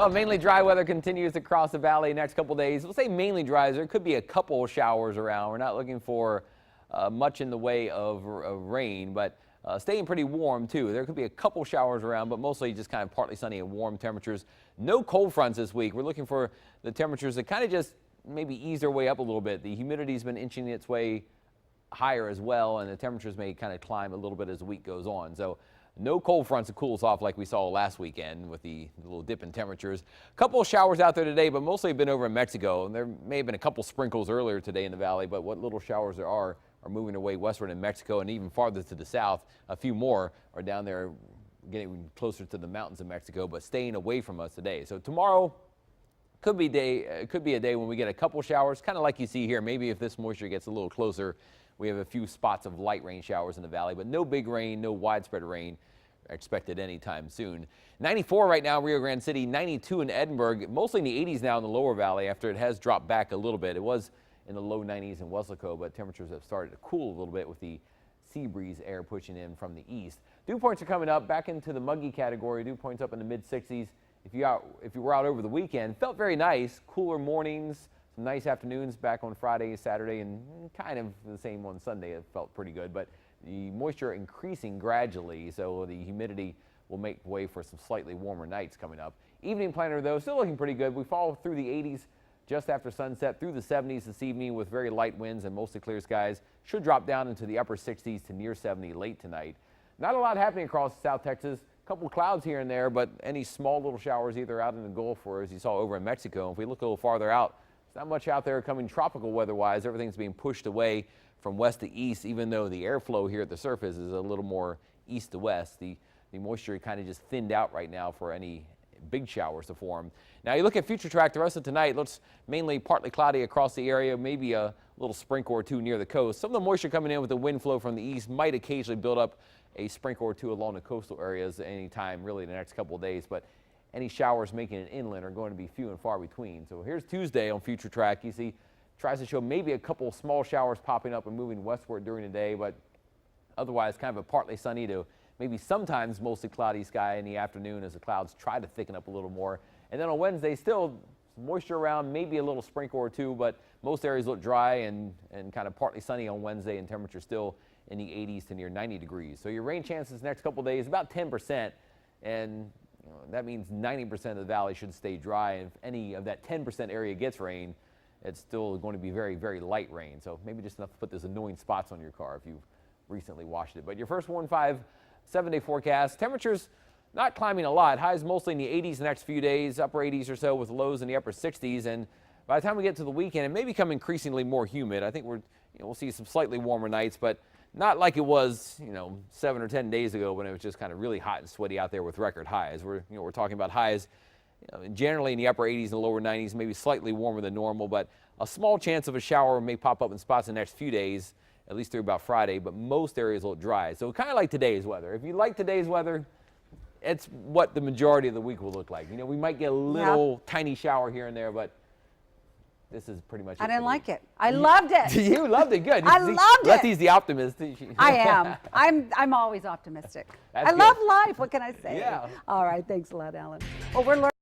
Mainly dry weather continues across the valley next couple days. We'll say mainly dry. There could be a couple of showers around. We're not looking for much in the way of rain, but staying pretty warm too. There could be a couple showers around, but mostly just kind of partly sunny and warm temperatures. No cold fronts this week. We're looking for the temperatures to kind of just maybe ease their way up a little bit. The humidity's been inching its way higher as well, and the temperatures may kind of climb a little bit as the week goes on. So no cold fronts to cool us off like we saw last weekend with the little dip in temperatures. A couple of showers out there today, but mostly been over in Mexico. And there may have been a couple sprinkles earlier today in the valley, but what little showers there are moving away westward in Mexico, and even farther to the south. A few more are down there getting closer to the mountains of Mexico, but staying away from us today. So tomorrow could be a day when we get a couple showers, kind of like you see here. Maybe if this moisture gets a little closer, we have a few spots of light rain showers in the valley, but no big rain, no widespread rain expected anytime soon. 94 right now, Rio Grande City, 92 in Edinburgh, mostly in the 80s now in the lower valley after it has dropped back a little bit. It was in the low 90s in Weslaco, but temperatures have started to cool a little bit with the sea breeze air pushing in from the east. Dew points are coming up back into the muggy category. Dew points up in the mid 60s. If you were out over the weekend, felt very nice. Cooler mornings, some nice afternoons back on Friday, Saturday, and kind of the same on Sunday. It felt pretty good, but the moisture increasing gradually, so the humidity will make way for some slightly warmer nights coming up. Evening planner, though, still looking pretty good. We fall through the 80s just after sunset, through the 70s this evening with very light winds and mostly clear skies. Should drop down into the upper 60s to near 70 late tonight. Not a lot happening across South Texas. A couple clouds here and there, but any small little showers either out in the Gulf or as you saw over in Mexico. If we look a little farther out, there's not much out there coming tropical weather-wise. Everything's being pushed away from west to east, even though the airflow here at the surface is a little more east to west. The moisture kind of just thinned out right now for any big showers to form. Now you look at future track the rest of tonight, looks mainly partly cloudy across the area, maybe a little sprinkle or two near the coast. Some of the moisture coming in with the wind flow from the east might occasionally build up a sprinkle or two along the coastal areas anytime really the next couple of days, but any showers making it inland are going to be few and far between. So here's Tuesday on future track. You see tries to show maybe a couple small showers popping up and moving westward during the day, but otherwise kind of a partly sunny to maybe sometimes mostly cloudy sky in the afternoon as the clouds try to thicken up a little more. And then on Wednesday, still some moisture around, maybe a little sprinkle or two, but most areas look dry and kind of partly sunny on Wednesday, and temperature still in the 80s to near 90 degrees. So your rain chances next couple days about 10%, and that means 90% of the valley should stay dry. And if any of that 10% area gets rain, it's still going to be very, very light rain. So maybe just enough to put those annoying spots on your car if you've recently washed it. But your first 1-5 7-day forecast, temperatures not climbing a lot. Highs mostly in the 80s the next few days, upper 80s or so with lows in the upper 60s. And by the time we get to the weekend, it may become increasingly more humid. I think we'll see some slightly warmer nights, but not like it was, 7 or 10 days ago when it was just kind of really hot and sweaty out there with record highs. We're talking about highs generally in the upper 80s and lower 90s, maybe slightly warmer than normal, but a small chance of a shower may pop up in spots in the next few days, at least through about Friday, but most areas will dry. So kind of like today's weather. If you like today's weather, it's what the majority of the week will look like. We might get a little tiny shower here and there, but this is pretty much it. I didn't like it. I loved it. You loved it. Good. I loved it. Letty's the optimist. I am. I'm always optimistic. That's I love life. What can I say? Yeah. All right. Thanks a lot, Alan. Well, we're learning.